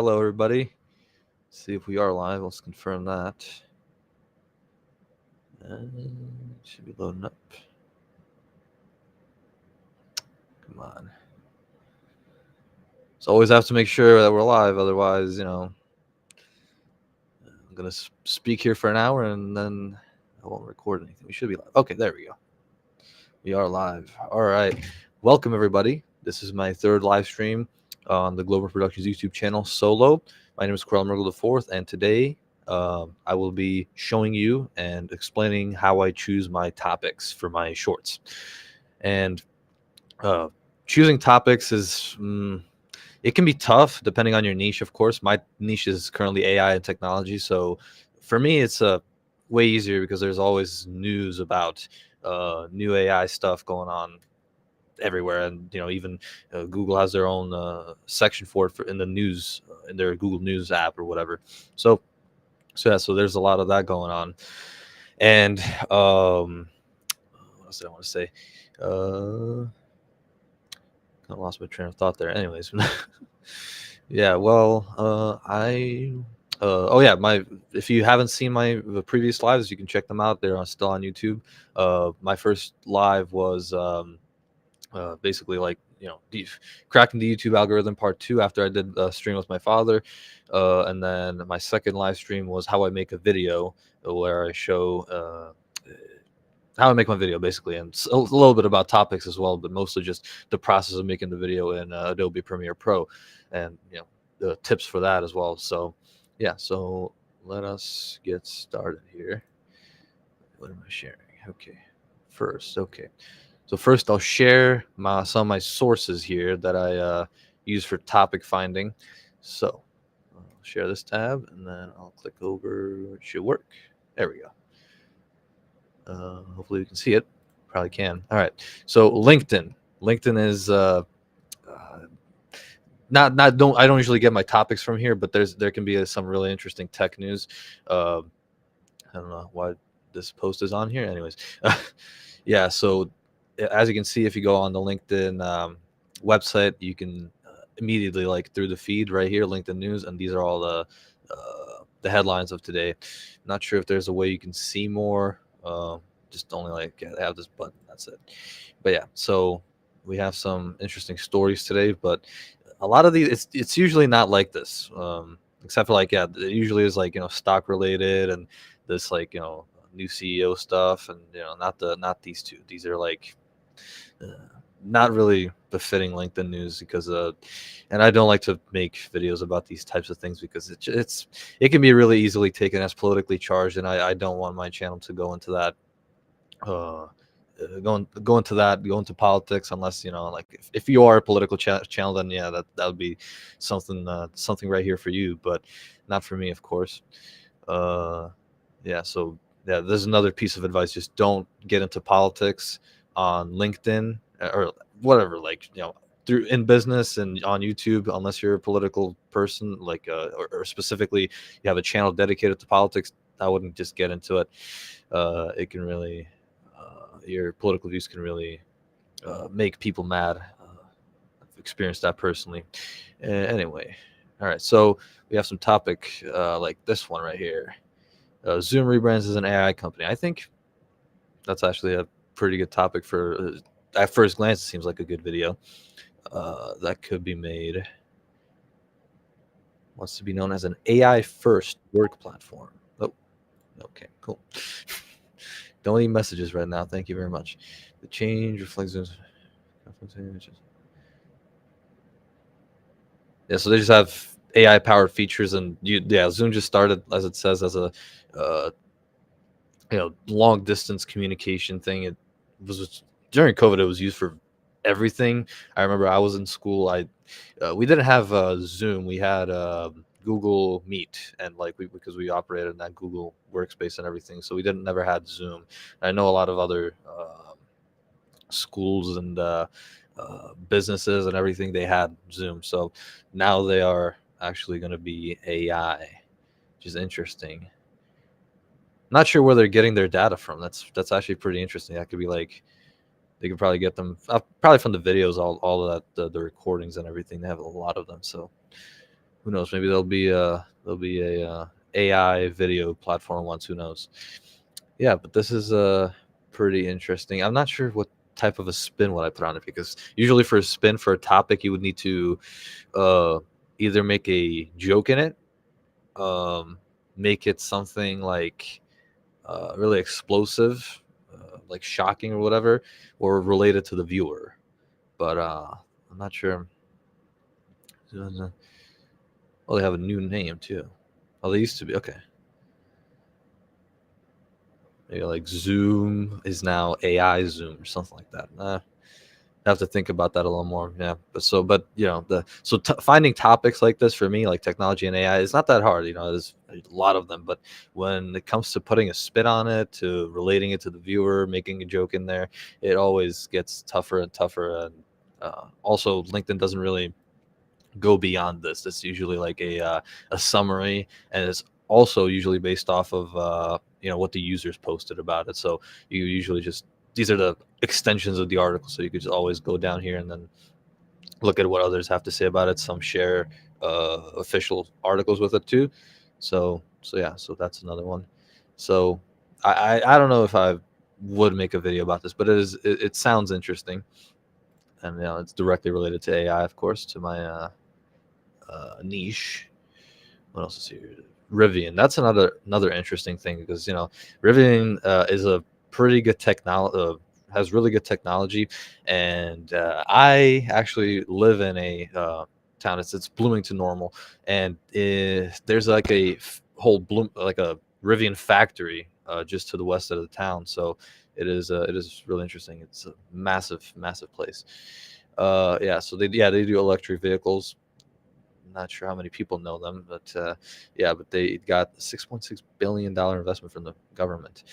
Hello, everybody. See if we are live. Let's confirm that. Should be loading up. Come on. So always have to make sure that we're live. Otherwise, I'm gonna speak here for an hour and then I won't record anything. We should be live. Okay, there we go. We are live. All right. Welcome, everybody. This is my third live stream on the Global Productions YouTube channel solo. My name is Corel Mergel IV, and today I will be showing you and explaining how I choose my topics for my shorts. And choosing topics it can be tough depending on your niche, of course. My niche is currently AI and technology, so for me it's way easier because there's always news about new AI stuff going on everywhere, and even Google has their own section for it in the news, in their Google News app or whatever. So there's a lot of that going on. And what else did I want to say? I lost my train of thought there. Anyways, yeah. Well, oh yeah, my if you haven't seen my the previous lives, you can check them out. They're still on YouTube. My first live was basically like cracking the YouTube algorithm part 2 after I did a stream with my father, and then my second live stream was how I make a video, where I show how I make my video basically, and a little bit about topics as well, but mostly just the process of making the video in Adobe Premiere Pro, and the tips for that as well. So yeah, so let us get started here. What am I sharing? Okay, so first I'll share some of my sources here that I use for topic finding. So I'll share this tab and then I'll click over. It should work. There we go. Hopefully you can see it. Probably can. All right. So LinkedIn. LinkedIn is not don't I don't usually get my topics from here, but there can be some really interesting tech news. I don't know why this post is on here. Anyways, yeah. So as you can see, if you go on the LinkedIn website, you can immediately through the feed right here, LinkedIn News, and these are all the headlines of today. Not sure if there's a way you can see more. Just only have this button. That's it. But yeah, so we have some interesting stories today, but a lot of these it's usually not like this. Except for it usually is stock related and this new CEO stuff, and not these two. These are uh, not really befitting LinkedIn News because and I don't like to make videos about these types of things because it can be really easily taken as politically charged, and I don't want my channel to go into that go into politics, unless if you are a political channel, then yeah, that would be something right here for you, but not for me, of course. Yeah, so yeah, there's another piece of advice: just don't get into politics on LinkedIn or whatever, through in business and on YouTube, unless you're a political person, or specifically you have a channel dedicated to politics. I wouldn't just get into it. It can really your political views can really make people mad. I've experienced that personally. Anyway, all right. So we have some topic like this one right here. Zoom rebrands as an AI company. I think that's actually a pretty good topic for. At first glance, it seems like a good video that could be made. Wants to be known as an AI first work platform. Oh, okay, cool. Don't need messages right now. Thank you very much. The change reflects Zoom's. Yeah, so they just have AI powered features, and Zoom just started, as it says, as a uh, long distance communication thing. It was during COVID. It was used for everything. I remember I was in school. We didn't have Zoom. We had Google Meet, and because we operated in that Google workspace and everything, so we didn't never had Zoom. I know a lot of other schools and businesses and everything, they had Zoom. So now they are actually going to be AI, which is interesting. Not sure where they're getting their data from. That's actually pretty interesting. That could be they could probably get them probably from the videos, all of that, the recordings and everything. They have a lot of them. So who knows? Maybe there'll be a AI video platform once. Who knows? Yeah, but this is pretty interesting. I'm not sure what type of a spin would I put on it, because usually for a spin for a topic you would need to uh, either make a joke in it, um, make it something like really explosive, like shocking or whatever, or related to the viewer. But I'm not sure. Oh, they have a new name too. Oh, they used to be okay. Maybe like Zoom is now AI Zoom or something like that. I have to think about that a little more. Yeah, but finding topics like this for me, like technology and AI, is not that hard. There's a lot of them, but when it comes to putting a spin on it, to relating it to the viewer, making a joke in there, it always gets tougher and tougher. And also, LinkedIn doesn't really go beyond this. It's usually like a summary, and it's also usually based off of what the users posted about it. So you usually just, these are the extensions of the article, so you could just always go down here and then look at what others have to say about it. Some share official articles with it too. So yeah, so that's another one. So I don't know if I would make a video about this, but it sounds interesting, and it's directly related to AI, of course, to my niche. What else is here? Rivian. That's another interesting thing, because Rivian is a pretty good technology. Has really good technology, and I actually live in a town. It's Bloomington Normal, and there's like a whole like a Rivian factory just to the west of the town. So it is really interesting. It's a massive place. Yeah, so they do electric vehicles. Not sure how many people know them, but yeah, but they got $6.6 billion investment from the government.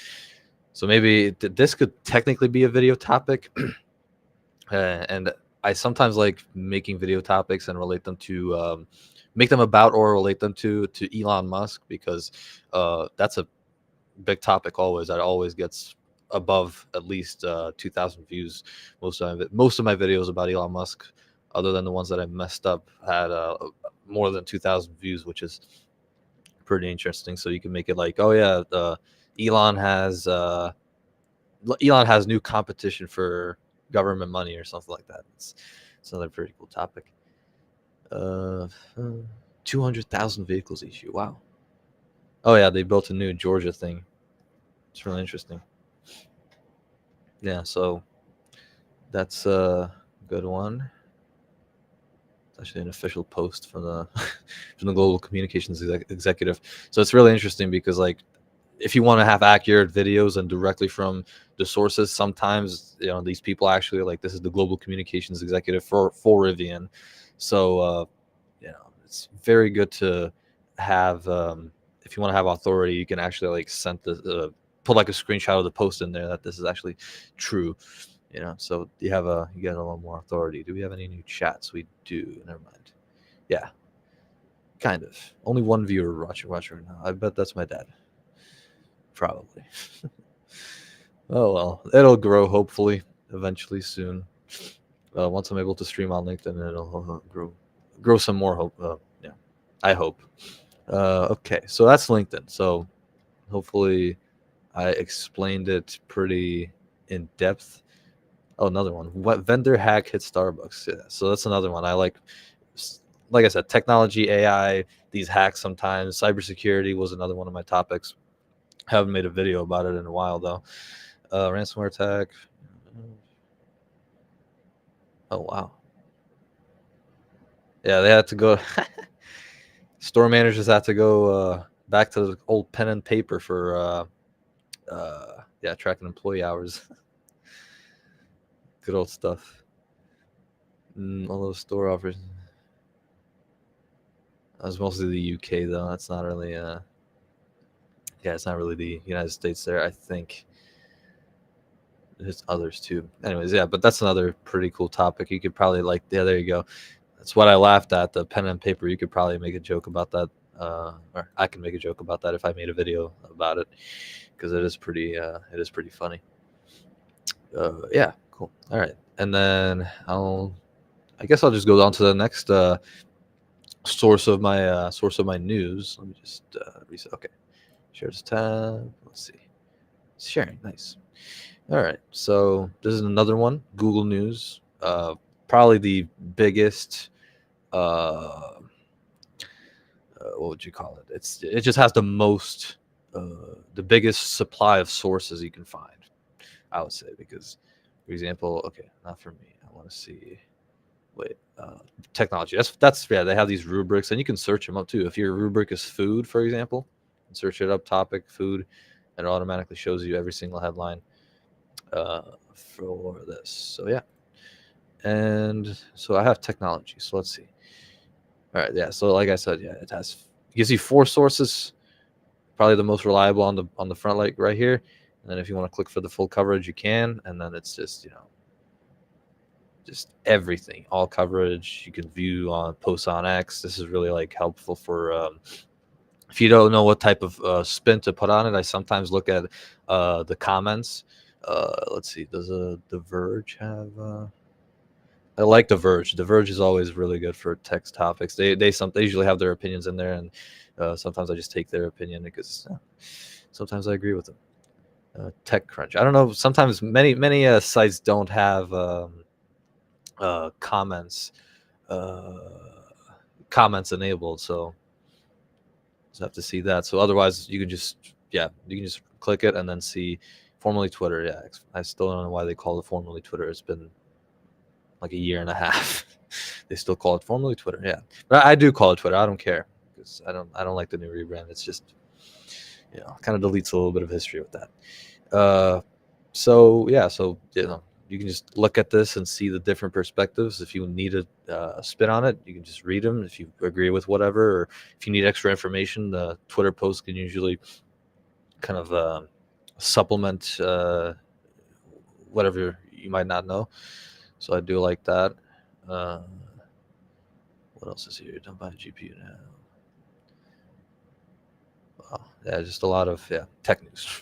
So maybe this could technically be a video topic. And I sometimes like making video topics and relate them to make them about or relate them to Elon Musk, because that's a big topic always. That always gets above at least 2,000 views. Most of my videos about Elon Musk, other than the ones that I messed up, had more than 2,000 views, which is pretty interesting. So you can make it like, oh yeah, Elon has uh, Elon has new competition for government money or something like that. It's another pretty cool topic. Uh, 200,000 vehicles each year. Wow. Oh yeah, they built a new Georgia thing. It's really interesting. Yeah, so that's a good one. It's actually an official post from the from the global communications executive. So it's really interesting, because like, if you want to have accurate videos and directly from the sources, sometimes these people actually, like, this is the global communications executive for Rivian. So it's very good to have, if you want to have authority, you can actually like send the put like a screenshot of the post in there that this is actually true. So you get a little more authority. Do we have any new chats? We do. Never mind. Yeah, kind of. Only one viewer watching right now. I bet that's my dad. Probably. Oh well, it'll grow hopefully eventually soon. Once I'm able to stream on LinkedIn, it'll grow some more. Hope. Yeah, I hope. Okay, so that's LinkedIn. So hopefully I explained it pretty in depth. Oh, another one. What vendor hack hit Starbucks? Yeah, so that's another one. I like I said, technology, AI, these hacks sometimes. Cybersecurity was another one of my topics. Haven't made a video about it in a while though. Ransomware attack. Oh wow. Yeah, they had to go. Store managers had to go back to the old pen and paper for tracking employee hours. Good old stuff. All those store offers. That was mostly the UK though. That's not really it's not really the United States there. I think there's others too. Anyways, yeah, but that's another pretty cool topic. You could probably there you go. That's what I laughed at, the pen and paper. You could probably make a joke about that, or I can make a joke about that if I made a video about it, because it is pretty funny. Yeah, cool. All right, and then I guess I'll just go on to the next source of my news. Let me just reset. Okay, share this tab. Let's see. Sharing, nice. All right, so this is another one. Google News, probably the biggest. Uh, what would you call it? It just has the most, the biggest supply of sources you can find. I would say because, for example, okay, not for me. I want to see. Wait, technology. That's yeah. They have these rubrics, and you can search them up too. If your rubric is food, for example, search it up, topic food, and it automatically shows you every single headline for this. So yeah, and so I have technology. So let's see. All right, yeah. So like I said, yeah, it gives you 4 sources, probably the most reliable on the front, like right here. And then if you want to click for the full coverage, you can. And then it's just just everything, all coverage. You can view on posts on X. This is really like helpful for if you don't know what type of spin to put on it. I sometimes look at the comments. Let's see, does The Verge have? I like The Verge. The Verge is always really good for text topics. They usually have their opinions in there, and sometimes I just take their opinion because sometimes I agree with them. TechCrunch. I don't know. Sometimes many sites don't have comments comments enabled, so just have to see that. So otherwise, you can just click it and then see formerly Twitter. Yeah, I still don't know why they call it formerly Twitter. It's been like a year and a half. They still call it formerly Twitter. Yeah, but I do call it Twitter. I don't care because I don't like the new rebrand. It's just kind of deletes a little bit of history with that. So you can just look at this and see the different perspectives. If you need a spin on it, you can just read them. If you agree with whatever, or if you need extra information, the Twitter post can usually kind of supplement whatever you might not know. So I do like that. What else is here? Don't buy a GPU now. Wow. Yeah, just a lot of tech news.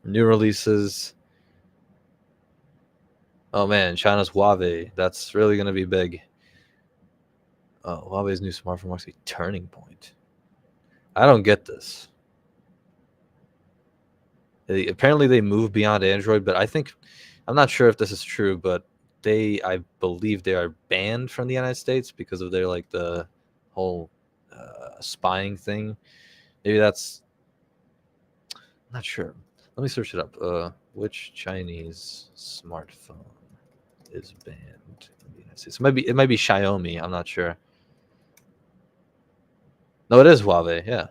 New releases. Oh man, China's Huawei. That's really gonna be big. Oh, Huawei's new smartphone marks a turning point. I don't get this. Apparently they moved beyond Android, but I'm not sure if this is true, but I believe they are banned from the United States because of their like the whole spying thing. Maybe that's, I'm not sure. Let me search it up. Which Chinese smartphone is banned in the United States? It might be Xiaomi. I'm not sure. No, it is Huawei. Yeah,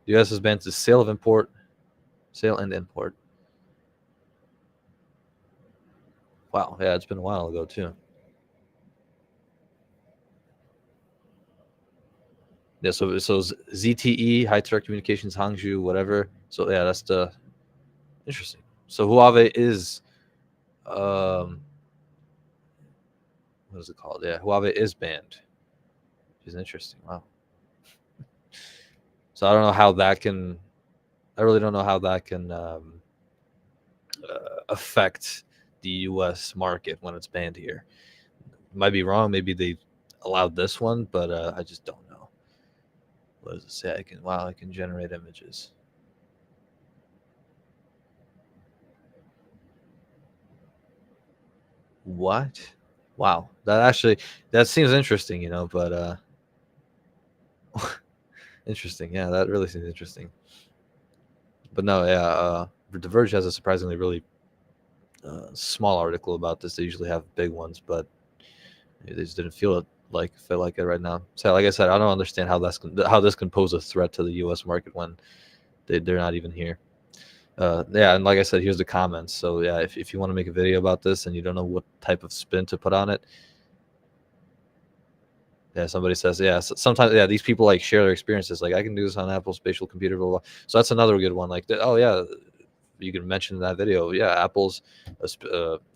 the U.S. has banned the sale and import. Wow. Yeah, it's been a while ago too. Yeah. So ZTE, High Tech Communications, Hangzhou, whatever. So yeah, that's the interesting. So Huawei is what is it called? Yeah, Huawei is banned. Which is interesting. Wow. So I don't know how that can. I really don't know how that can affect the U.S. market when it's banned here. Might be wrong. Maybe they allowed this one, but I just don't know. What does it say? I can generate images. What? Wow. That seems interesting, but interesting. Yeah, that really seems interesting. But no, yeah, The Verge has a surprisingly really small article about this. They usually have big ones, but they just didn't feel like it right now. So, like I said, I don't understand how this can pose a threat to the U.S. market when they're not even here. Yeah, and like I said, here's the comments. So yeah, if you want to make a video about this and you don't know what type of spin to put on it, yeah, somebody says, yeah, sometimes, yeah, these people like share their experiences. Like, I can do this on Apple Spatial Computer, blah, blah. So that's another good one. Like, oh yeah, you can mention in that video. Yeah, Apple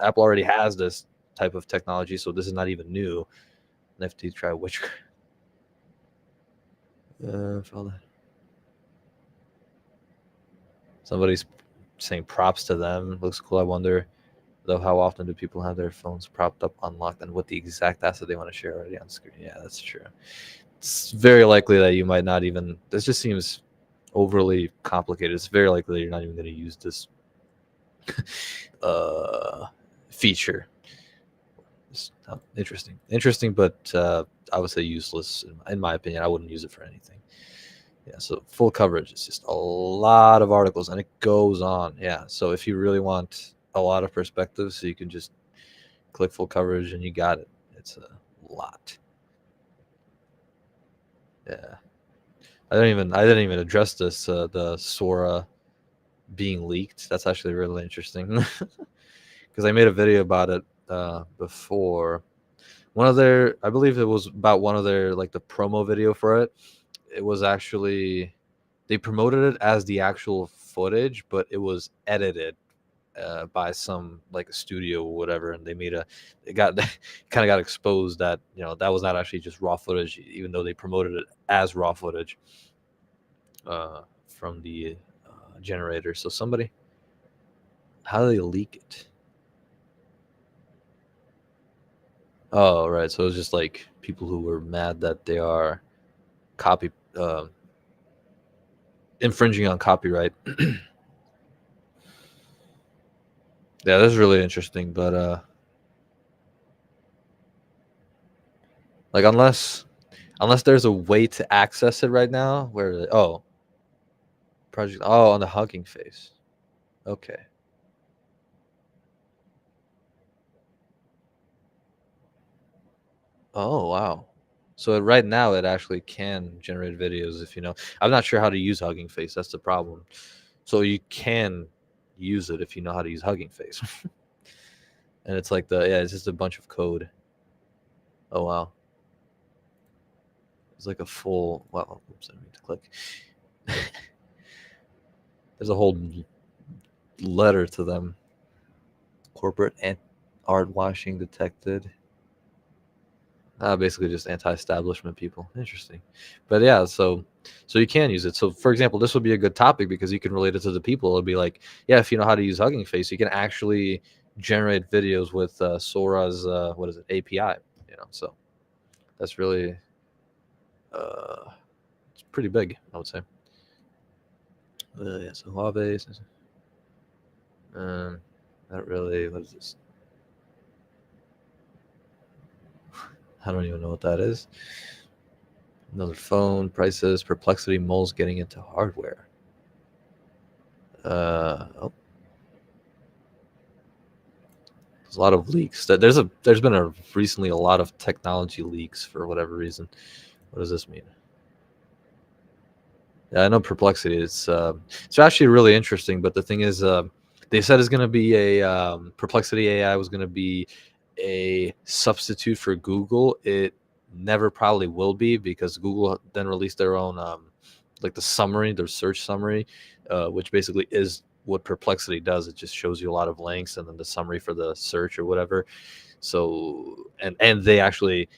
already has this type of technology, so this is not even new. Nifty try which. Somebody's saying props to them. Looks cool. I wonder though how often do people have their phones propped up, unlocked, and what the exact asset they want to share already on screen. Yeah, that's true. it's very likely that you might not even. This just seems overly complicated. It's very likely that you're not even going to use this uh, feature. It's interesting, but I would say useless in my opinion. I wouldn't use it for anything. Yeah, so full coverage is just a lot of articles, and it goes on. Yeah, so if you really want a lot of perspectives, so you can just click full coverage and you got it. It's a lot. Yeah, I didn't even address this the Sora being leaked. That's actually really interesting because I made a video about it before. One of their, I believe it was about one of their like the promo video for it. It was actually they promoted it as the actual footage, but it was edited by some like a studio or whatever, and they made a it got kind of got exposed that that was not actually just raw footage, even though they promoted it as raw footage from the generator. So somebody, how do they leak it? Oh, right. So it's just like people who were mad that they are copy infringing on copyright. Yeah, that's really interesting. But like unless there's a way to access it right now, where oh project on the Hugging Face. Okay. Oh wow. So right now it actually can generate videos if you know. I'm not sure how to use Hugging Face. That's the problem. So you can use it if you know how to use Hugging Face. And it's like it's just a bunch of code. Oh wow. It's like a full. Well, oops, I didn't mean to click. There's a whole letter to them. Corporate and art washing detected. Basically just anti-establishment people. Interesting, but yeah, so you can use it. So for example, this would be a good topic because you can relate it to the people. It'll be like, yeah, if you know how to use Hugging Face, you can actually generate videos with Sora's what is it API. So that's really it's pretty big, I would say. Yeah, so Huawei. Um, not really. What is this? I don't even know what that is. Another phone, prices, perplexity, moles getting into hardware. Oh, there's a lot of leaks. There's been recently a lot of technology leaks for whatever reason. What does this mean? Yeah, I know perplexity. It's actually really interesting. But the thing is, they said it's going to be a perplexity AI was going to be a substitute for Google. It never probably will be because Google then released their own like the summary, their search summary, which basically is what perplexity does. It just shows you a lot of links and then the summary for the search or whatever. So and they actually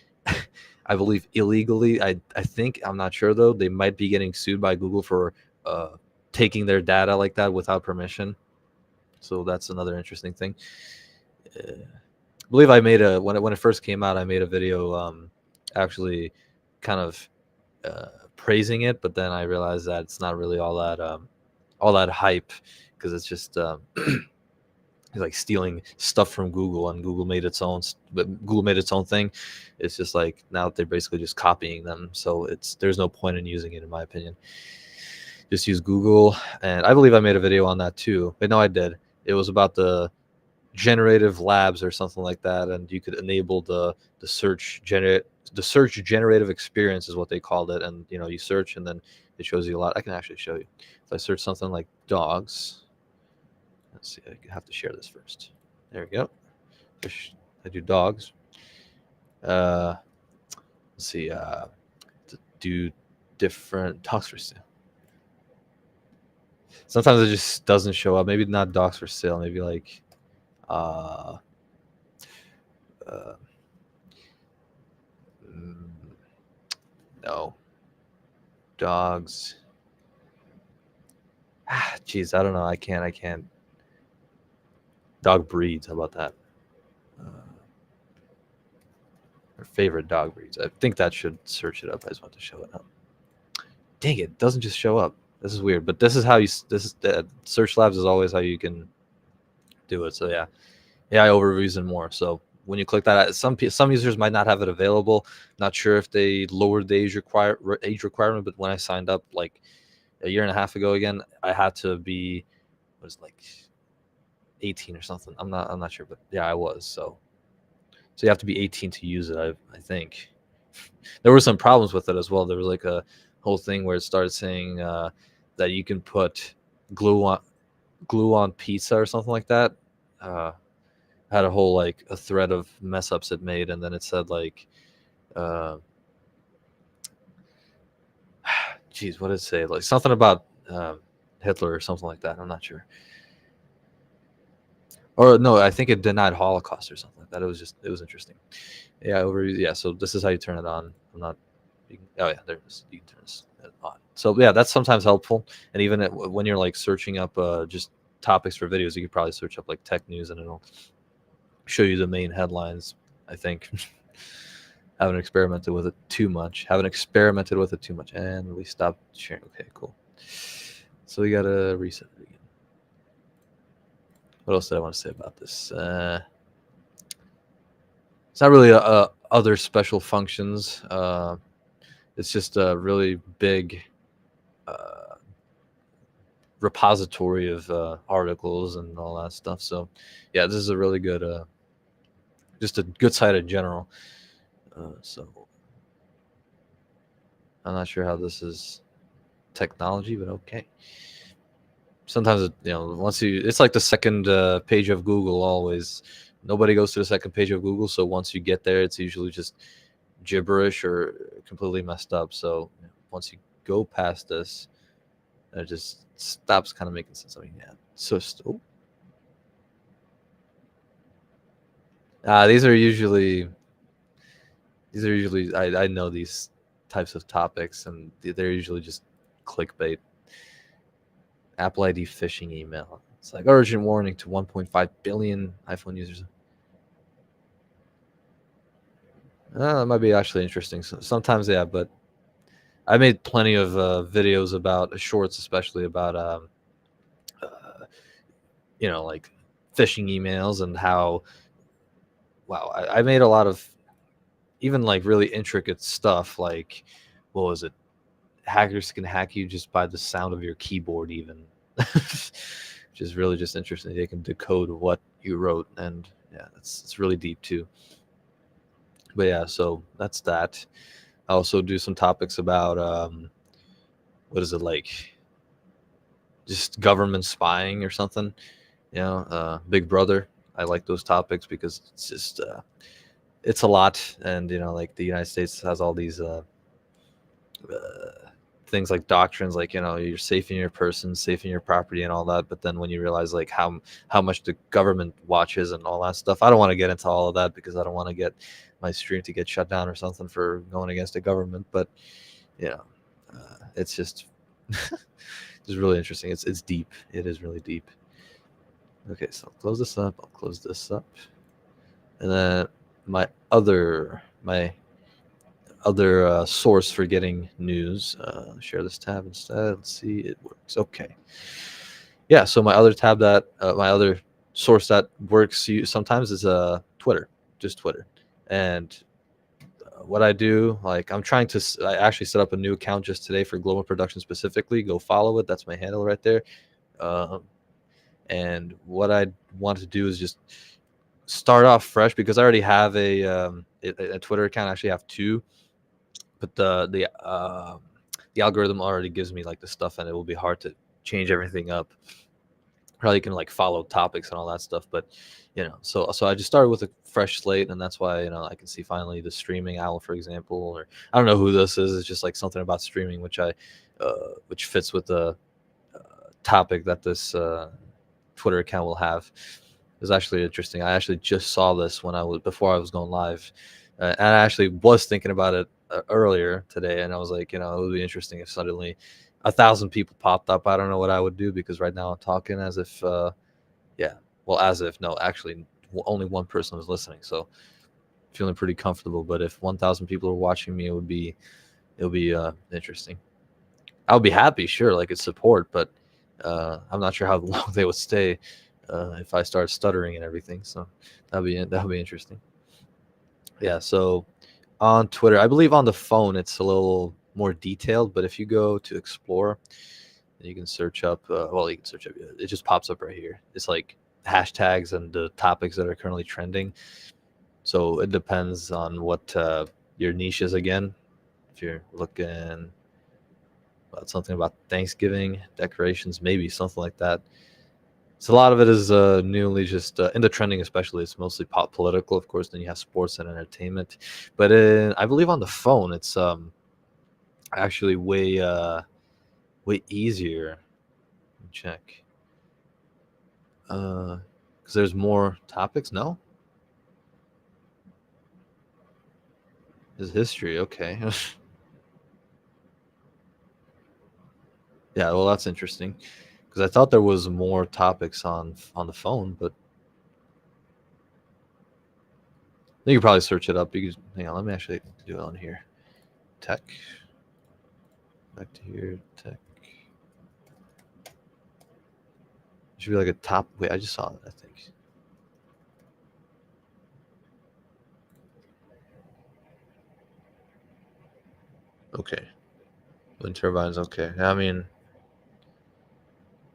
I believe illegally, I think, I'm not sure though, they might be getting sued by Google for uh taking their data like that without permission. So that's another interesting thing. I believe I made a when it first came out, I made a video actually kind of praising it, but then I realized that it's not really all that hype because it's just like stealing stuff from Google, and Google made its own, but Google made its own thing. It's just like now they're basically just copying them, so there's no point in using it in my opinion. Just use Google, and I believe I made a video on that too. But no, I did. It was about the generative labs or something like that, and you could enable the search generative experience is what they called it, and you search and then it shows you a lot. I can actually show you if I search something like dogs. Let's see, I have to share this first. There we go. I do dogs. Let's see, do different dogs for sale. Sometimes it just doesn't show up. Maybe not dogs for sale. Maybe like uh, uh mm, no dogs. Jeez, I don't know. I can't. Dog breeds. How about that? Or favorite dog breeds. I think that should search it up. I just want to show it up. Dang it doesn't just show up. This is weird, but this is how you. This is Search Labs is always how you can do it. So yeah, AI overviews and more. So when you click that, some users might not have it available. Not sure if they lowered the age requirement, but when I signed up like a year and a half ago, again, I had to be like 18 or something. I'm not sure, but yeah, I was. So you have to be 18 to use it. I think there were some problems with it as well. There was like a whole thing where it started saying that you can put glue on pizza or something like that. Had a whole like a thread of mess ups it made, and then it said like geez, what did it say? Like something about Hitler or something like that. I'm not sure. Or no, I think it denied Holocaust or something like that. It was interesting. Yeah, so this is how you turn it on. I'm not. Oh yeah, there it is. You can turn this on. So yeah, that's sometimes helpful. And even when you're like searching up just topics for videos, you could probably search up like tech news, and it'll show you the main headlines. I think. Haven't experimented with it too much. And we stopped sharing. Okay, cool. So we gotta reset it again. What else did I want to say about this? It's not really other special functions. It's just a really big repository of articles and all that stuff. So yeah, this is a really good, just a good site in general. So I'm not sure how this is technology, but okay. Sometimes it's like the second page of Google. Always, nobody goes to the second page of Google, so once you get there, it's usually just gibberish or completely messed up. So once you go past this, it just stops kind of making sense. I mean, yeah. So these are usually I know these types of topics, and they're usually just clickbait. Apple ID phishing email. It's like urgent warning to 1.5 billion iPhone users. That might be actually interesting. Sometimes, yeah, but I made plenty of videos about shorts, especially about like phishing emails and how. Wow, I made a lot of even like really intricate stuff. Like, what was it? Hackers can hack you just by the sound of your keyboard, even, which is really just interesting. They can decode what you wrote, and yeah, it's really deep too. But yeah, so that's that. I also do some topics about what is it, like just government spying or something. Big Brother. I like those topics because it's just it's a lot, and like the United States has all these things like doctrines, like you're safe in your person, safe in your property, and all that. But then when you realize like how much the government watches and all that stuff, I don't want to get into all of that because I don't want to get my stream to get shut down or something for going against the government. But it's just it's really interesting. It's deep. It is really deep. Okay, so I'll close this up. And then my other source for getting news. Share this tab instead. Let's see, it works. Okay. Yeah, so my other tab my other source that works sometimes is Twitter, just Twitter. And what I do, like I actually set up a new account just today for Global Production specifically. Go follow it. That's my handle right there. And what I want to do is just start off fresh because I already have a Twitter account. I actually have two, but the algorithm already gives me like the stuff, and it will be hard to change everything up. Probably can like follow topics and all that stuff, but so I just started with a fresh slate, and that's why I can see finally the streaming owl, for example, or I don't know who this is. It's just like something about streaming which fits with the topic that this Twitter account will have. It was actually interesting. I actually just saw this before I was going live, and I actually was thinking about it earlier today, and I was like, it would be interesting if suddenly 1,000 people popped up. I don't know what I would do because right now I'm talking as if, no, actually only one person was listening. So feeling pretty comfortable. But if 1,000 people are watching me, it'll be interesting. I would be happy, sure, like it's support, but I'm not sure how long they would stay if I start stuttering and everything. So that'd be interesting. Yeah. So on Twitter, I believe on the phone it's a little more detailed, but if you go to Explore, you can search up. Well, you can search up. It just pops up right here. It's like hashtags and the topics that are currently trending. So it depends on what your niche is again. If you're looking about something about Thanksgiving decorations, maybe something like that. So a lot of it is newly just in the trending, especially. It's mostly pop political, of course. Then you have sports and entertainment, but I believe on the phone, it's actually way easier. Let me check. Because there's more topics. No, there's history. Okay. Yeah. Well, that's interesting. Because I thought there was more topics on the phone, but you could probably search it up. You could, hang on, let me actually do it on here. Tech. Back to here. Tech. Should be like a top. Wait, I just saw it. I think. Okay. Wind turbines. Okay. I mean,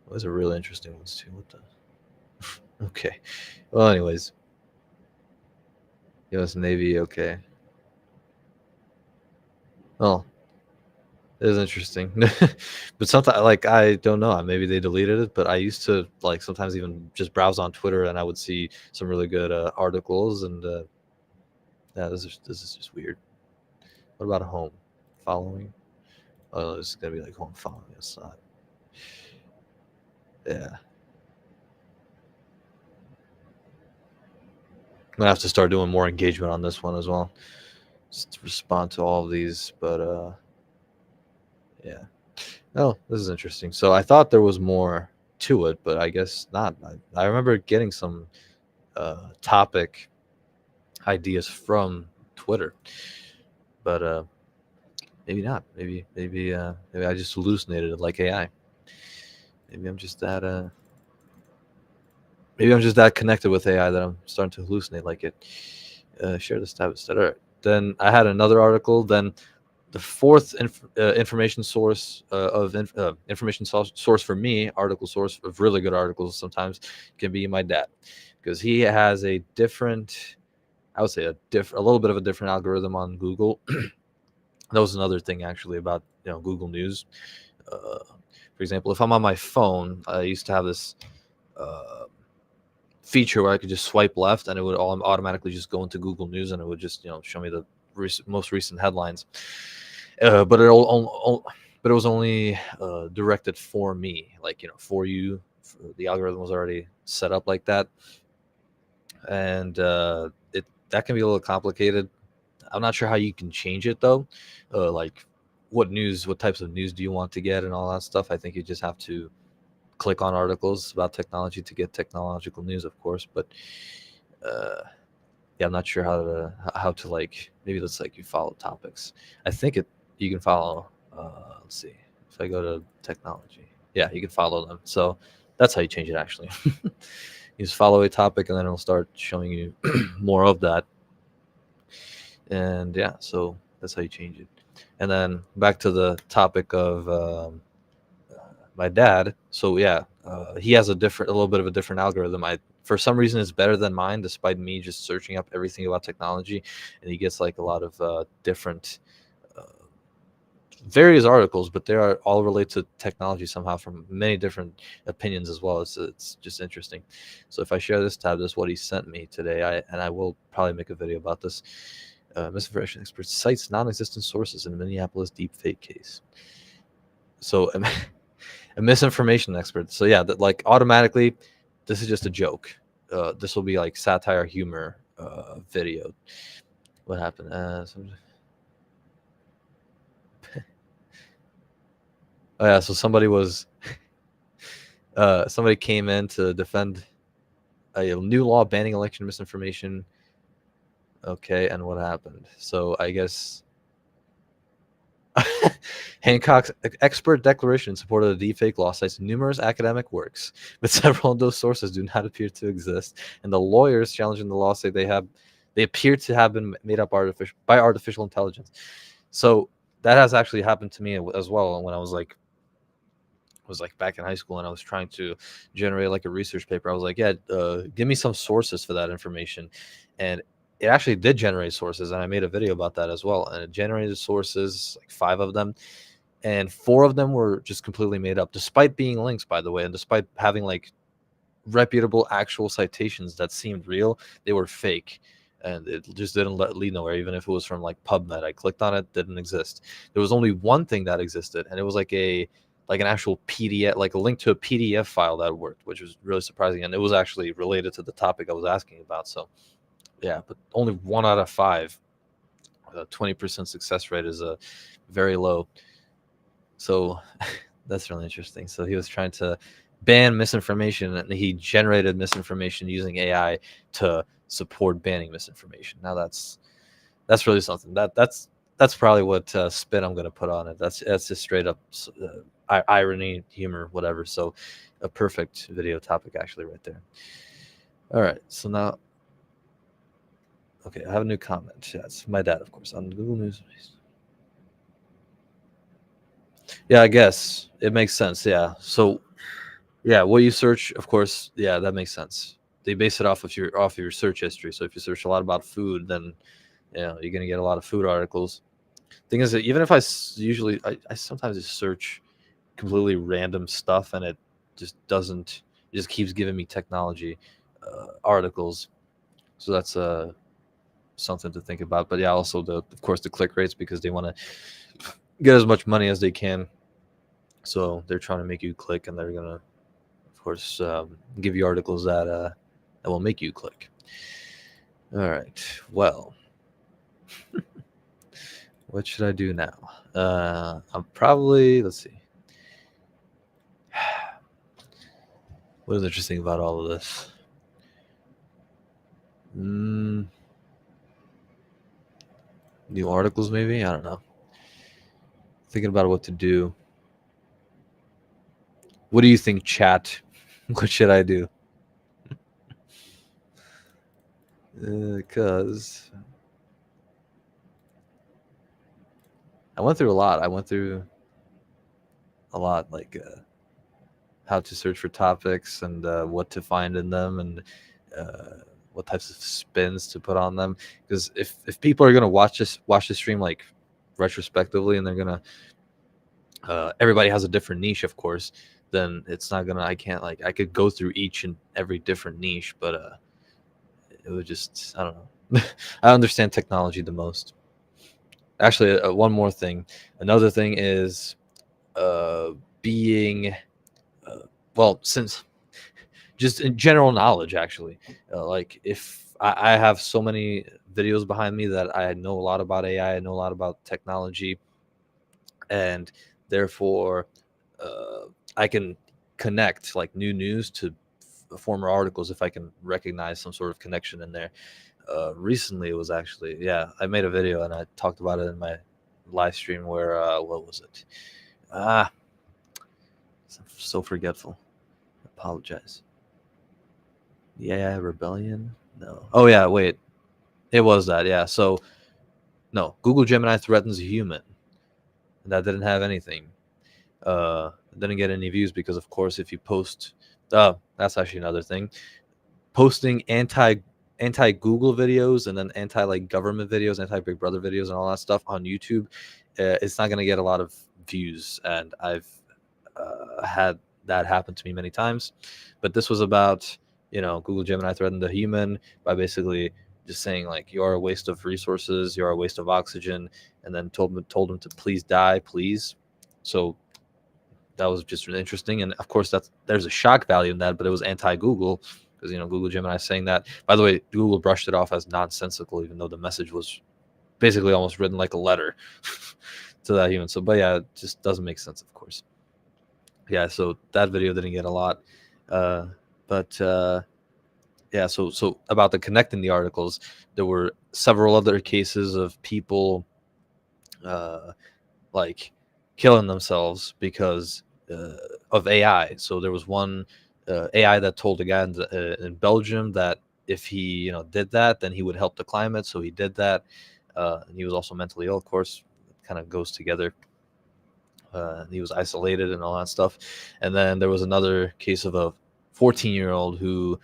those are really interesting ones too. What the? Okay. Well, anyways, U.S. Navy. Okay. Well, it is interesting, but sometimes, like, I don't know. Maybe they deleted it, but I used to like sometimes even just browse on Twitter, and I would see some really good articles, and yeah, this is just weird. What about home following? Oh, it's gonna be like home following. It's not. Yeah, I'm gonna have to start doing more engagement on this one as well. Just to respond to all of these, but yeah. Oh, this is interesting. So I thought there was more to it, but I guess not. I remember getting some topic ideas from Twitter, but maybe not. Maybe I just hallucinated it like AI. Maybe I'm just that maybe I'm just that connected with AI that I'm starting to hallucinate like it. Share this tab instead. All right. Then I had another article. Then the fourth information source information source for me, article source of really good articles sometimes can be my dad, because he has a different, I would say a little bit of a different algorithm on Google. That was another thing actually about Google News. For example, if I'm on my phone, I used to have this uh, feature where I could just swipe left and it would all automatically just go into Google News, and it would just show me the most recent headlines. But but it was only directed for me, like for you. The algorithm was already set up like that, and it that can be a little complicated. I'm not sure how you can change it though. Like what types of news do you want to get and all that stuff. I think you just have to click on articles about technology to get technological news, of course. But uh, yeah, I'm not sure how to like, maybe that's like you follow topics. I think you can follow. Let's see if I go to technology. Yeah, you can follow them. So that's how you change it actually. You just follow a topic and then it'll start showing you more of that. And yeah, so that's how you change it. And then back to the topic of my dad. So yeah, he has a little bit of a different algorithm. I For some reason it's better than mine, despite me just searching up everything about technology, and he gets like a lot of different uh, various articles, but they are all related to technology somehow from many different opinions as well. It's just interesting. So if I share this tab, this is what he sent me today. I will probably make a video about this. Misinformation expert cites non-existent sources in Minneapolis deepfake case. So a misinformation expert. So yeah, that like automatically, this is just a joke. This will be like satire humor video. What happened? Oh yeah, so somebody came in to defend a new law banning election misinformation Okay, and what happened? So I guess Hancock's expert declaration in support of the deepfake law cites numerous academic works, but several of those sources do not appear to exist. And the lawyers challenging the law say they appear to have been made up by artificial intelligence. So that has actually happened to me as well when I was like back in high school and I was trying to generate like a research paper. I was like, yeah, give me some sources for that information, and it actually did generate sources, and I made a video about that as well. And it generated sources, like 5 of them, and 4 of them were just completely made up, despite being links, by the way, and despite having like reputable actual citations that seemed real. They were fake, and it just didn't lead nowhere. Even if it was from like PubMed, I clicked on it, didn't exist. There was only one thing that existed, and it was like an actual PDF, like a link to a PDF file that worked, which was really surprising, and it was actually related to the topic I was asking about. So yeah, but only 1 out of 5. 20% success rate is a very low. So that's really interesting. So he was trying to ban misinformation, and he generated misinformation using AI to support banning misinformation. Now that's really something. That's probably what spin I'm going to put on it. That's just straight up irony, humor, whatever. So a perfect video topic actually right there. All right, so now, okay, I have a new comment. Yeah, it's my dad, of course, on Google News. Yeah, I guess it makes sense. Yeah. So yeah, what you search, of course, yeah, that makes sense. They base it off of your search history. So if you search a lot about food, then you're gonna get a lot of food articles. Thing is that even if usually I sometimes just search completely random stuff, and it just doesn't it just keeps giving me technology articles. So that's something to think about. But yeah, also of course the click rates, because they want to get as much money as they can. So they're trying to make you click, and they're gonna, of course, give you articles that will make you click. All right. Well, what should I do now? I'm probably, let's see. What is interesting about all of this? New articles, maybe? I don't know. Thinking about what to do. What do you think, chat? What should I do? Because I went through a lot. Like how to search for topics, and what to find in them, and what types of spins to put on them. Because if people are gonna watch the stream like retrospectively, and they're gonna everybody has a different niche, of course, then it's not gonna, I can't, like, I could go through each and every different niche, but it would just, I don't know. I understand technology the most. Actually, one more thing. Another thing is being well, since just in general knowledge, actually, like if I have so many videos behind me that I know a lot about AI, I know a lot about technology, and therefore I can connect like new news to former articles if I can recognize some sort of connection in there. Recently, it was actually, yeah, I made a video and I talked about it in my live stream where what was it? Ah, I'm so forgetful. Apologize. Yeah, rebellion. No. Oh yeah, wait. It was that. Yeah. So no, Google Gemini threatens a human. That didn't have anything. Didn't get any views because, of course, if you post, that's actually another thing. Posting anti Google videos, and then anti like government videos, anti Big Brother videos, and all that stuff on YouTube, it's not gonna get a lot of views. And I've had that happen to me many times. But this was about, Google Gemini threatened the human by basically just saying like, you're a waste of resources, you're a waste of oxygen, and then told him to please die, please. So that was just really interesting. And of course, there's a shock value in that, but it was anti-Google, because Google Gemini saying that. By the way, Google brushed it off as nonsensical, even though the message was basically almost written like a letter to that human. So, but yeah, it just doesn't make sense, of course. Yeah, so that video didn't get a lot, but yeah, so about the connecting the articles, there were several other cases of people uh, like killing themselves because of AI. So there was one AI that told a guy in Belgium that if he did that, then he would help the climate. So he did that, and he was also mentally ill. Of course, it kind of goes together. He was isolated and all that stuff. And then there was another case of a 14-year-old who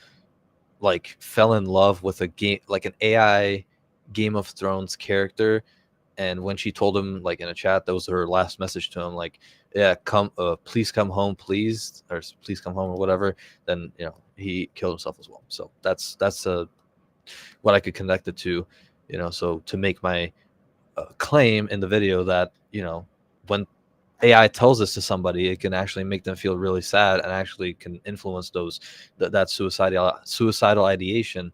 like fell in love with a game, like an AI Game of Thrones character. And when she told him, like in a chat, that was her last message to him, like, yeah, come, please come home, please, or please come home or whatever. Then he killed himself as well. So that's what I could connect it to, so to make my claim in the video that when AI tells this to somebody, it can actually make them feel really sad and actually can influence that suicidal ideation.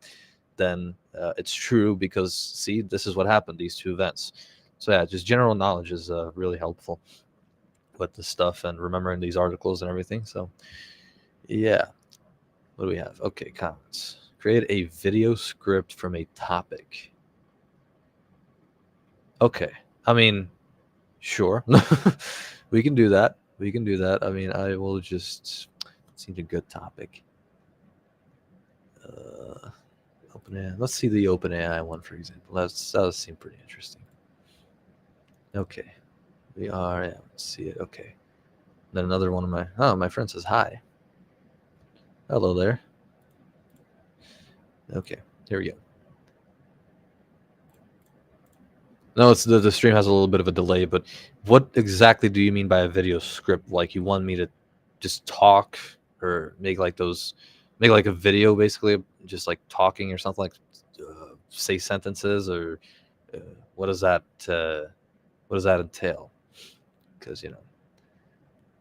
Then it's true, because see, this is what happened, these two events. So yeah, just general knowledge is really helpful with this stuff and remembering these articles and everything. So yeah, what do we have? Okay, comments. Create a video script from a topic. Okay, I mean, sure. We can do that. We can do that. I mean, I will just. It seems a good topic. OpenAI. Let's see the OpenAI one, for example. That does seem pretty interesting. Okay, we are. Yeah, let's see it. Okay. Then another one of my friend says hi. Hello there. Okay, here we go. No, it's the stream has a little bit of a delay, but what exactly do you mean by a video script? Like, you want me to just talk, or make like a video, basically just like talking or something, like say sentences, or uh, what does that entail? Because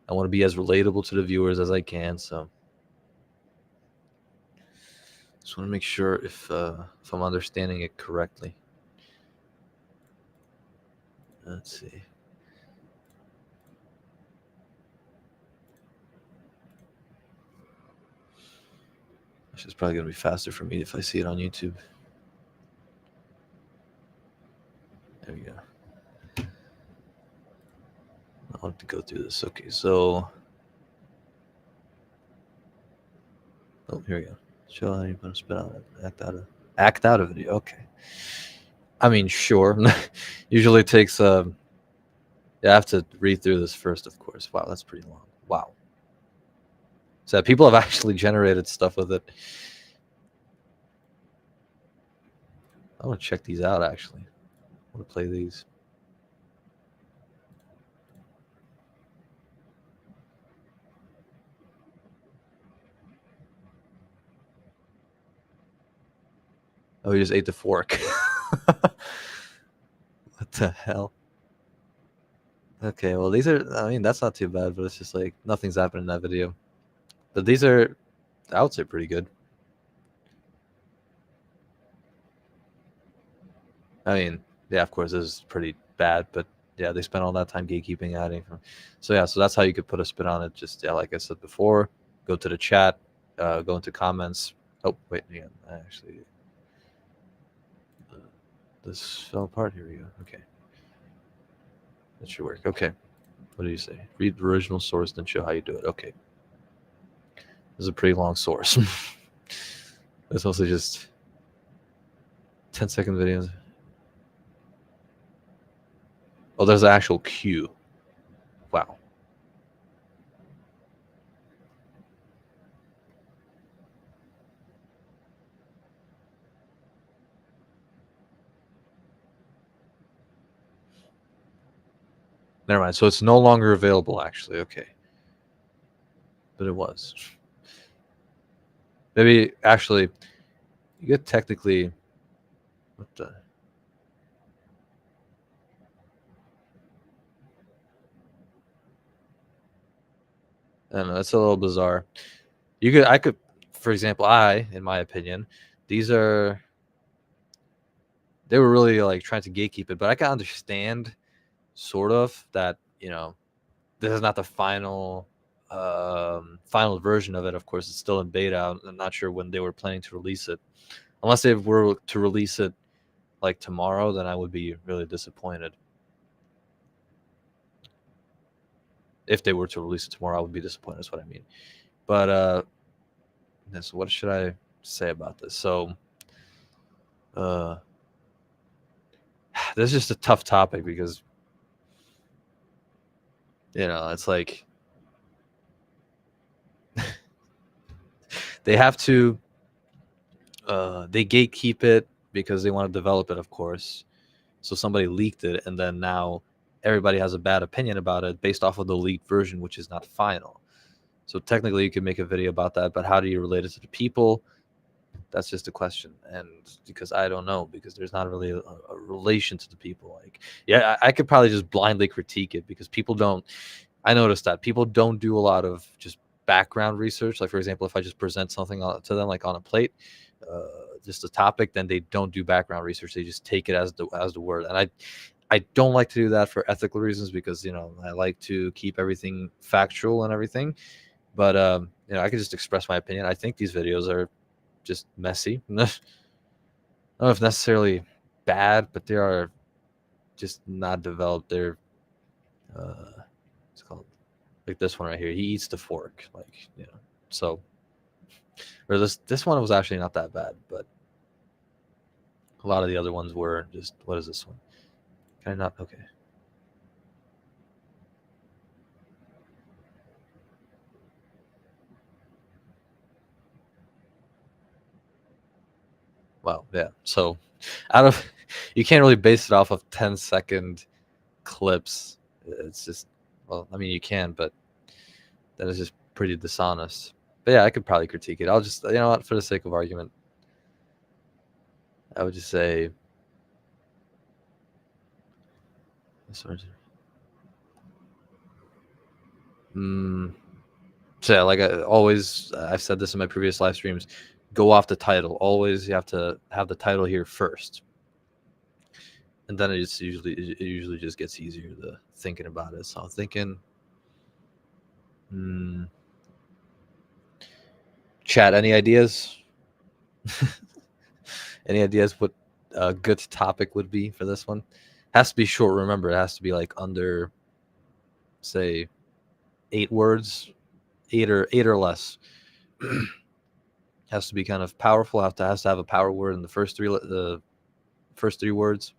I want to be as relatable to the viewers as I can, so just want to make sure if I'm understanding it correctly. Let's see. This is probably gonna be faster for me if I see it on YouTube. There we go. I want to go through this. Okay, so here we go. Show how you put a spit out, act out a video. Okay. I mean, sure. Usually takes you have to read through this first, of course. Wow, that's pretty long. Wow. So people have actually generated stuff with it. I want to check these out, actually. I want to play these. Oh, he just ate the fork. What the hell? Okay, well, these are, I mean, that's not too bad, but it's just like nothing's happened in that video. But these are, I would say, pretty good. I mean, yeah, of course, this is pretty bad, but yeah, they spent all that time gatekeeping, adding. So yeah, so that's how you could put a spin on it. Just, yeah, like I said before, go to the chat, go into comments. Oh, wait, yeah, actually, this fell apart. Here we go. Okay. That should work. Okay. What do you say? Read the original source, then show how you do it. Okay. This is a pretty long source. It's also just 10-second videos. Oh, there's an actual cue. Wow. Never mind. So it's no longer available, actually. Okay. But it was. Maybe, actually, you could technically. What the? I don't know. It's a little bizarre. I could, for example, in my opinion, these are. They were really like trying to gatekeep it, but I can understand, sort of, that this is not the final final version of it. Of course, it's still in beta. I'm not sure when they were planning to release it. Unless they were to release it like tomorrow, then I would be really disappointed. If they were to release it tomorrow, I would be disappointed. That's what I mean. But so what should I say about this? So this is just a tough topic because it's like they have to they gatekeep it because they want to develop it, of course. So somebody leaked it, and then now everybody has a bad opinion about it based off of the leaked version, which is not final. So technically you could make a video about that, but how do you relate it to the people? That's just a question. And because I don't know, because there's not really a relation to the people. Like, yeah, I could probably just blindly critique it because people don't. I noticed that people don't do a lot of just background research. Like, for example, if I just present something to them like on a plate, just a topic, then they don't do background research. They just take it as the word. And I don't like to do that for ethical reasons because I like to keep everything factual and everything. But I can just express my opinion. I think these videos are just messy. I don't know if necessarily bad, but they are just not developed. They're it's called like this one right here. He eats the fork, like So, or this one was actually not that bad, but a lot of the other ones were just. What is this one? Can I not? Okay. Wow. Yeah. So, out of you can't really base it off of 10-second clips. It's just, well, I mean, you can, but that is just pretty dishonest. But yeah, I could probably critique it. I'll just, what, for the sake of argument, I would just say, so yeah, like I've said this in my previous live streams, go off the title. Always you have to have the title here first. And then it usually just gets easier to thinking about it. So I'm thinking, chat, any ideas? Any ideas what a good topic would be for this one? Has to be short. Remember, it has to be like under, say, 8 words, 8 or less. Has to be kind of powerful. Has to have a power word in the first three words.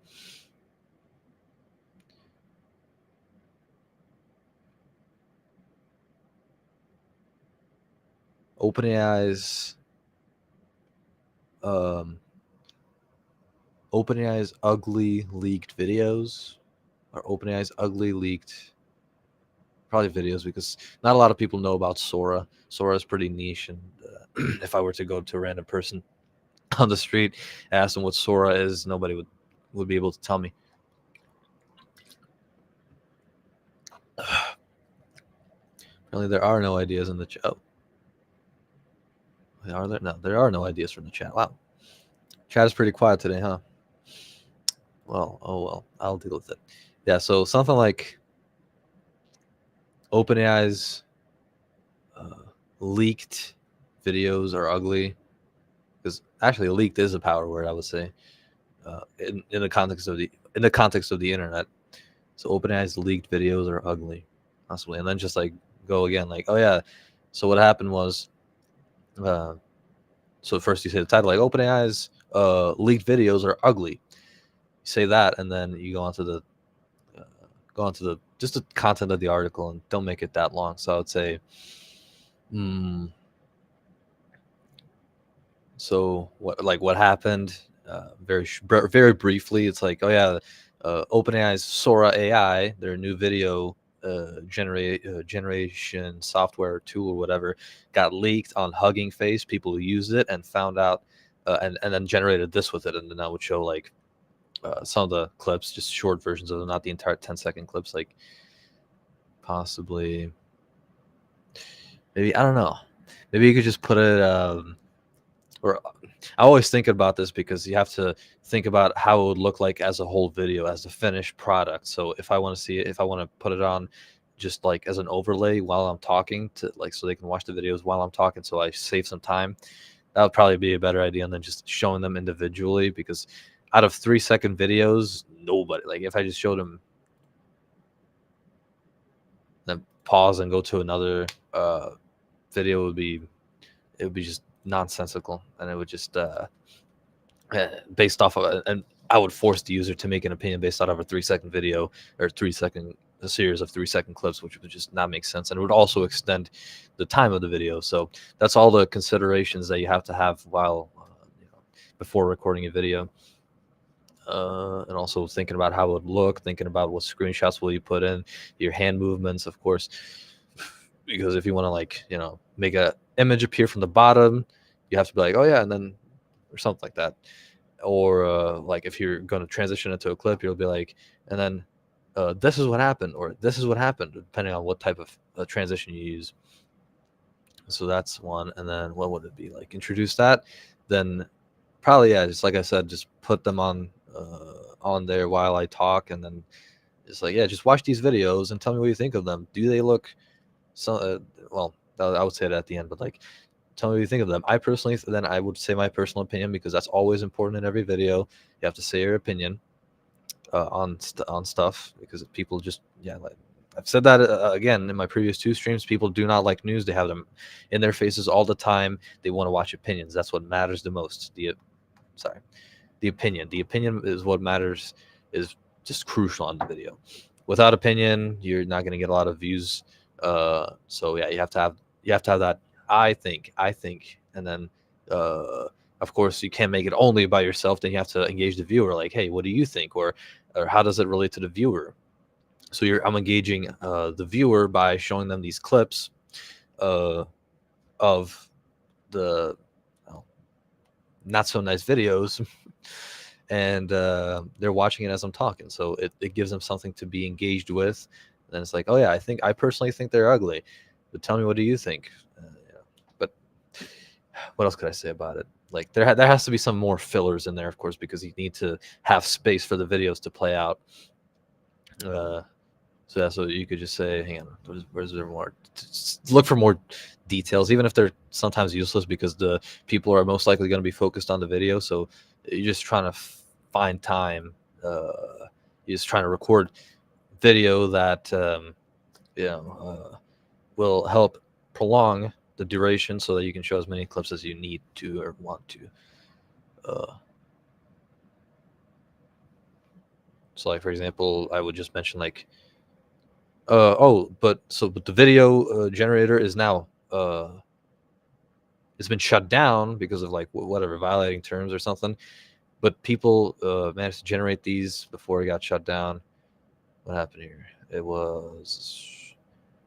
OpenAI's ugly leaked videos, or OpenAI's ugly leaked probably videos, because not a lot of people know about Sora. Sora is pretty niche, and if I were to go to a random person on the street, ask them what Sora is, nobody would be able to tell me. Apparently, there are no ideas in the chat. Oh. Are there? No, there are no ideas from the chat. Wow. Chat is pretty quiet today, huh? Well, oh well, I'll deal with it. Yeah, so something like OpenAI's leaked videos are ugly, because actually leaked is a power word, I would say, in the context of the internet. So OpenAI's leaked videos are ugly, possibly, and then just like go again, like, oh yeah, so what happened was, so first you say the title, like OpenAI's leaked videos are ugly. You say that, and then you go on to the just the content of the article, and don't make it that long. So I would say, so what happened? Very briefly, it's like, oh yeah, OpenAI's Sora AI, their new video generation software tool or whatever, got leaked on Hugging Face. People who used it and found out, and then generated this with it, and then I would show like some of the clips, just short versions of them, not the entire 10-second clips. Like, possibly, maybe, I don't know. Maybe you could just put it. Or I always think about this because you have to think about how it would look like as a whole video, as a finished product. So if I want to see it, if I want to put it on just like as an overlay while I'm talking, to like so they can watch the videos while I'm talking, so I save some time. That would probably be a better idea than just showing them individually, because out of 3-second videos, nobody, like if I just showed them, then pause and go to another video, it would be just nonsensical, and it would just based off of, and I would force the user to make an opinion based out of a 3-second video, or a series of 3-second clips, which would just not make sense, and it would also extend the time of the video. So that's all the considerations that you have to have while before recording a video. And also thinking about how it would look, thinking about what screenshots will you put in, your hand movements, of course, because if you want to like make a image appear from the bottom, you have to be like, oh yeah, and then, or something like that. Or like if you're going to transition into a clip, you'll be like, and then this is what happened, or this is what happened, depending on what type of transition you use. So that's one. And then what would it be like? Introduce that, then probably, yeah, just like I said, just put them on there while I talk, and then it's like, yeah, just watch these videos and tell me what you think of them. Do they look so? Well, I would say it at the end, but like, tell me what you think of them. I personally, then I would say my personal opinion, because that's always important in every video. You have to say your opinion on stuff, because people just, yeah, like I've said that again in my previous 2 streams. People do not like news. They have them in their faces all the time. They want to watch opinions. That's what matters the most. The opinion is what matters, is just crucial on the video. Without opinion, you're not going to get a lot of views. So yeah, you have to have that I think, and then of course you can't make it only by yourself. Then you have to engage the viewer, like, hey, what do you think, or how does it relate to the viewer? So I'm engaging the viewer by showing them these clips of the not so nice videos, and they're watching it as I'm talking, so it gives them something to be engaged with. And then it's like, oh yeah, I personally think they're ugly, but tell me, what do you think? But what else could I say about it? Like there has to be some more fillers in there, of course, because you need to have space for the videos to play out. So yeah, so you could just say, hang on, where's there more? Just look for more details, even if they're sometimes useless, because the people are most likely going to be focused on the video. So you're just trying to find time. You're just trying to record video that will help prolong the duration, so that you can show as many clips as you need to or want to. So like, for example, I would just mention like, but the video generator is now it's been shut down because of like whatever, violating terms or something. But people managed to generate these before it got shut down. What happened here? It was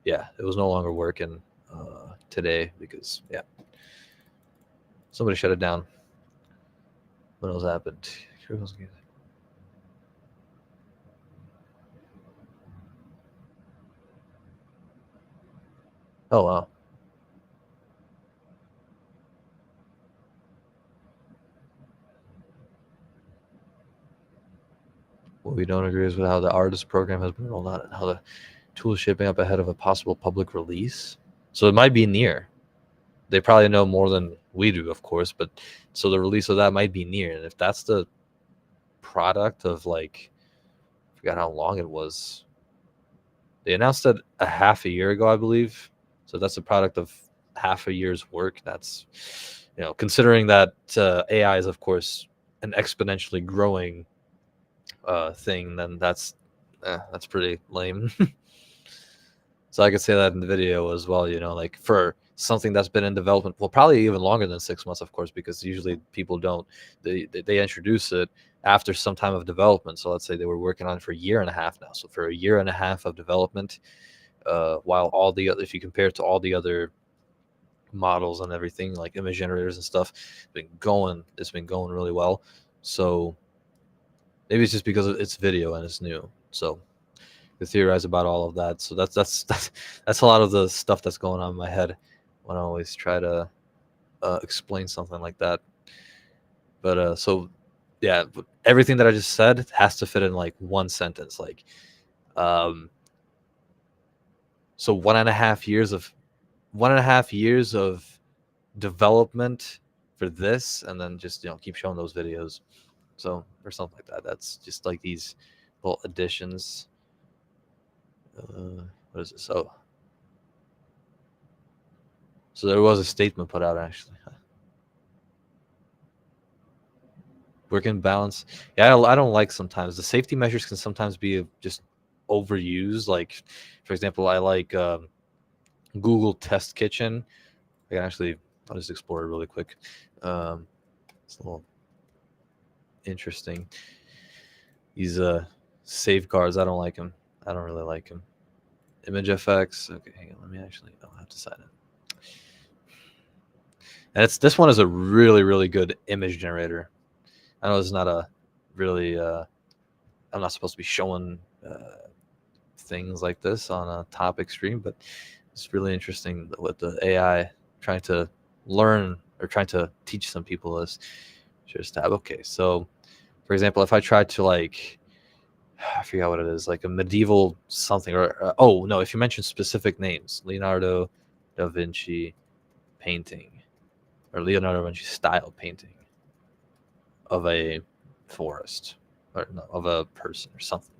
no longer working today, because somebody shut it down. What else happened? Oh wow. What we don't agree is with how the artist program has been rolled out and how the tool is shaping up ahead of a possible public release. So it might be near. They probably know more than we do, of course, but so the release of that might be near. And if that's the product of like, I forgot how long it was. They announced it a half a year ago, I believe. So that's a product of half a year's work. That's, considering that AI is, of course, an exponentially growing thing, then that's pretty lame. So I could say that in the video as well, like for something that's been in development, well, probably even longer than 6 months, of course, because usually people don't, they introduce it after some time of development. So let's say they were working on it for a year and a half now. So for a year and a half of development, while all the other, if you compare it to all the other models and everything, like image generators and stuff, it's been going really well. So maybe it's just because it's video and it's new. So to theorize about all of that. So that's a lot of the stuff that's going on in my head when I always try to explain something like that. But so yeah, everything that I just said has to fit in like one sentence. Like, So 1.5 years of development for this, and then just keep showing those videos. So or something like that. That's just like these little additions. What is this? Oh, so there was a statement put out actually. Work-in balance. Yeah, I don't like sometimes the safety measures can sometimes be just overused. Like, for example, I like Google Test Kitchen. I can actually, I'll just explore it really quick. It's a little interesting. These safeguards, I don't like them. I don't really like them. Image FX. Okay, hang on. Let me actually. I'll have to sign it. And this one is a really, really good image generator. I know it's not a really. I'm not supposed to be showing things like this on a topic stream, but it's really interesting what the AI trying to learn or trying to teach some people is. Just tab. Okay, so for example, if I tried to like, I forgot what it is, like a medieval something, or oh no, if you mention specific names, Leonardo da Vinci painting, or Leonardo da Vinci style painting of a forest, or no, of a person or something,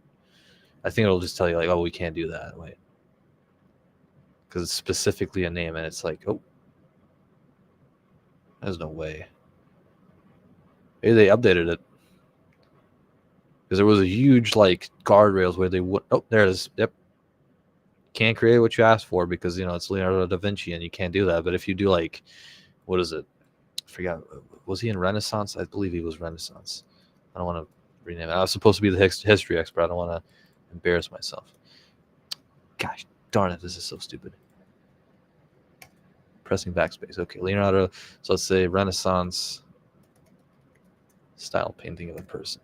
I think it'll just tell you like, oh, we can't do that. Wait, because it's specifically a name, and it's like, oh, there's no way. Maybe they updated it because there was a huge like guardrails where they would. Oh, there it is. Yep. Can't create what you asked for because it's Leonardo da Vinci and you can't do that. But if you do like, what is it? I forgot. Was he in Renaissance? I believe he was Renaissance. I don't want to rename it. I was supposed to be the history expert. I don't want to embarrass myself. Gosh darn it! This is so stupid. Pressing backspace. Okay, Leonardo. So let's say Renaissance style painting of a person.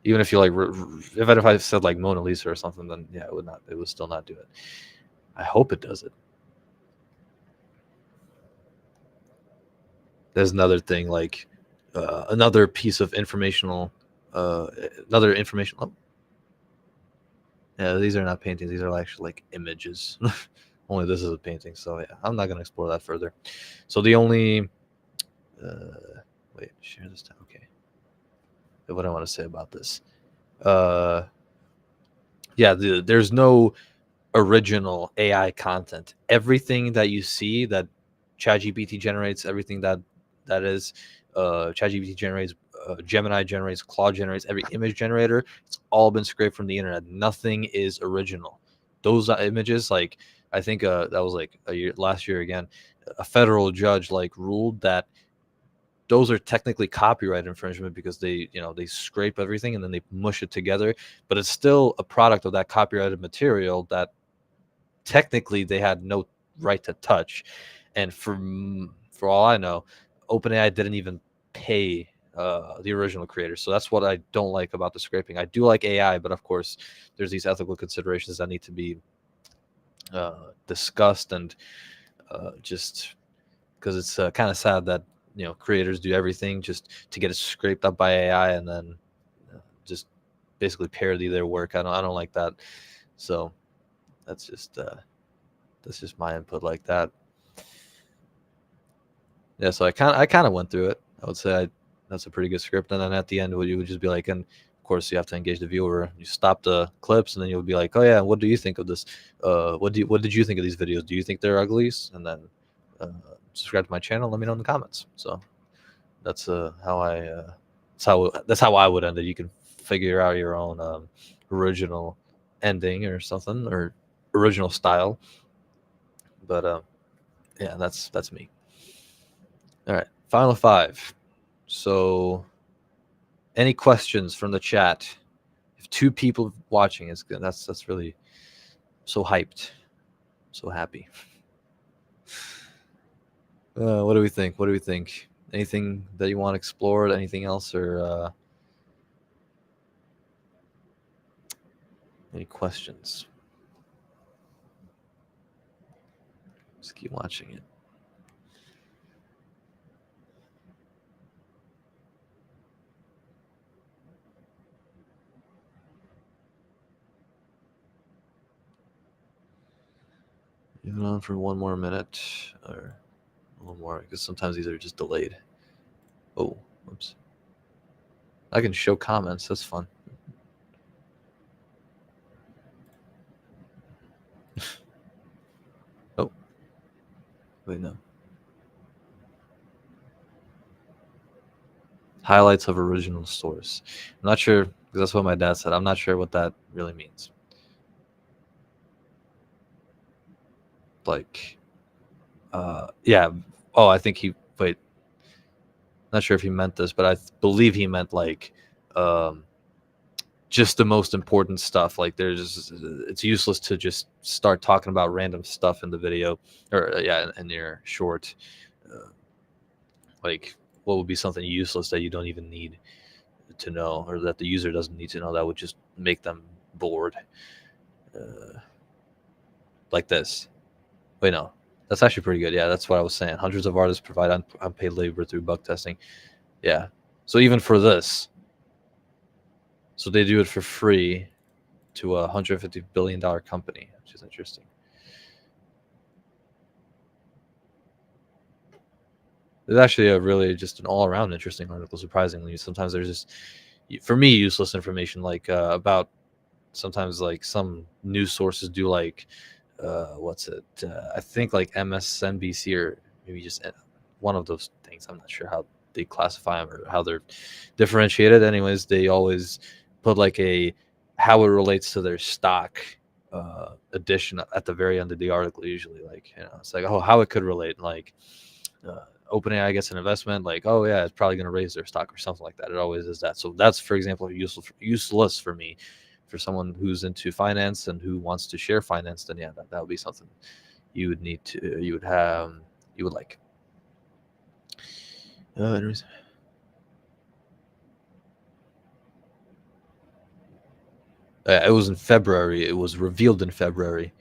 Even if you like, even if I said like Mona Lisa or something, then yeah, it would not. It would still not do it. I hope it does it. There's another thing like another piece of informational, another information. Oh, yeah, these are not paintings. These are actually like images. Only this is a painting. So yeah, I'm not gonna explore that further. So the only, wait, share this time. Okay. What I want to say about this. Uh, yeah, there's no original AI content. Everything that you see that ChatGPT generates, everything that is ChatGPT generates, Gemini generates, Claude generates, every image generator, it's all been scraped from the internet. Nothing is original. Those images, like I think that was like last year again, a federal judge like ruled that those are technically copyright infringement because they scrape everything and then they mush it together, but it's still a product of that copyrighted material that technically they had no right to touch. And for all I know, OpenAI didn't even pay the original creators. So that's what I don't like about the scraping. I do like AI, but of course, there's these ethical considerations that need to be discussed, and just because it's kind of sad that creators do everything just to get it scraped up by AI and then just basically parody their work. I don't like that. So that's just my input like that. Yeah, so I kind of went through it. I would say that's a pretty good script. And then at the end, you would just be like, and of course you have to engage the viewer. You stop the clips, and then you would be like, oh yeah, what do you think of this? What did you think of these videos? Do you think they're uglies? And then uh, subscribe to my channel. Let me know in the comments. So that's how that's how I would end it. You can figure out your own original ending or something, or original style. But yeah, that's me. All right, final five. So, any questions from the chat? If two people watching, is good. That's really so hyped, so happy. What do we think? What do we think? Anything that you want explored? Anything else, or any questions? Just keep watching it. on for one more minute or a little more, because sometimes these are just delayed. Oh, whoops. I can show comments. That's fun. Oh, wait, no. Highlights of original source. I'm not sure, because that's what my dad said. I'm not sure what that really means. Like, yeah. Oh, I think he, wait, not sure if he meant this, but I believe he meant like, just the most important stuff. Like, it's useless to just start talking about random stuff in the video, or yeah, in your short. Like, what would be something useless that you don't even need to know, or that the user doesn't need to know, that would just make them bored? Like this. Wait, no, that's actually pretty good. Yeah, that's what I was saying. Hundreds of artists provide unpaid labor through bug testing. Yeah, so even for this, so they do it for free to a $150 billion company, which is interesting. It's actually a really just an all-around interesting article. Surprisingly, sometimes there's just, for me, useless information, like about, sometimes like some news sources do, like what's it? I think like MSNBC, or maybe just one of those things. I'm not sure how they classify them or how they're differentiated. Anyways, they always put like a how it relates to their stock edition at the very end of the article. Usually, like, it's like, oh, how it could relate, like. OpenAI gets an investment, like, oh yeah, it's probably going to raise their stock or something like that. It always is that. So that's, for example, useless for me. For someone who's into finance and who wants to share finance, then yeah, that would be something you would need to, you would like. Anyways. It was in February. It was revealed in February.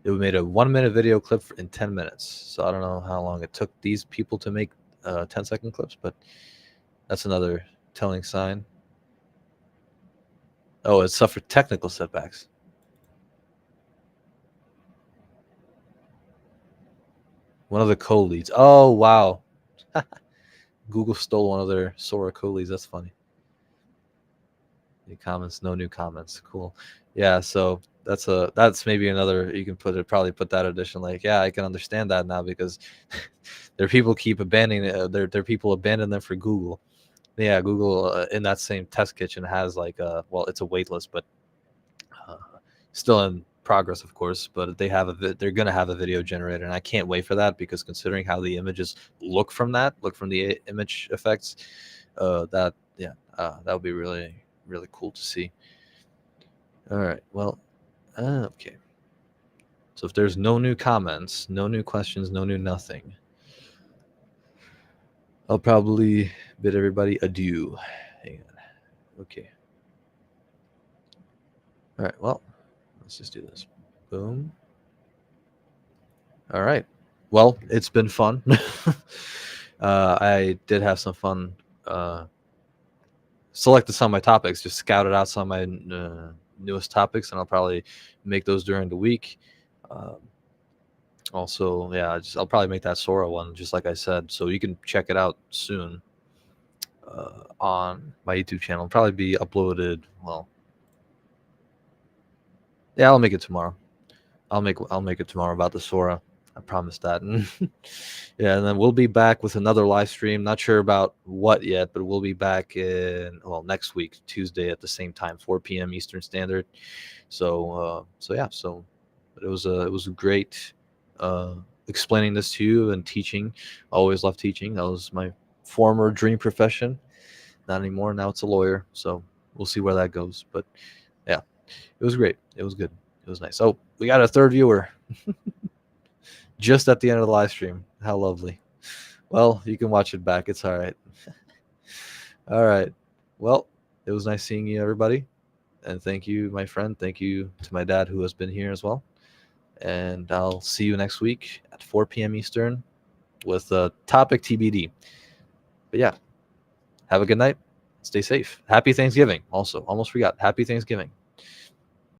It made a 1-minute video clip in 10 minutes. So I don't know how long it took these people to make 10-second clips, but that's another telling sign. Oh, it suffered technical setbacks. One of the co-leads. Oh, wow. Google stole one of their Sora co-leads. That's funny. New comments, no new comments. Cool. Yeah, so that's maybe another, you can probably put that addition, like, yeah, I can understand that now, because their people keep abandoning their people abandon them for Google. Yeah, Google in that same test kitchen has like well, it's a wait list, but still in progress, of course. But they're gonna have a video generator, and I can't wait for that, because considering how the images look from the image effects, that would be really, really cool to see. All right, well, okay. So if there's no new comments, no new questions, no new nothing, I'll probably bid everybody adieu. Hang on. Okay. All right, well, let's just do this. Boom. All right. Well, it's been fun. I did have some fun. Selected some of my topics, just scouted out some of my newest topics, and I'll probably make those during the week. Also, yeah, I'll probably make that Sora one, just like I said, so you can check it out soon on my YouTube channel. It'll probably be uploaded. Well, yeah, I'll make it tomorrow. I'll make it tomorrow about the Sora. I promise that. Yeah, and then we'll be back with another live stream. Not sure about what yet, but we'll be back next week, Tuesday at the same time, 4 p.m. Eastern Standard. So yeah, but it was great explaining this to you and teaching. Always loved teaching. That was my former dream profession. Not anymore. Now it's a lawyer. So we'll see where that goes. But yeah, it was great. It was good. It was nice. Oh, we got a third viewer. Just at the end of the live stream. How lovely. Well, you can watch it back. It's all right. All right. Well, it was nice seeing you, everybody. And thank you, my friend. Thank you to my dad, who has been here as well. And I'll see you next week at 4 p.m. Eastern with a topic TBD. But yeah, have a good night. Stay safe. Happy Thanksgiving. Also, almost forgot. Happy Thanksgiving.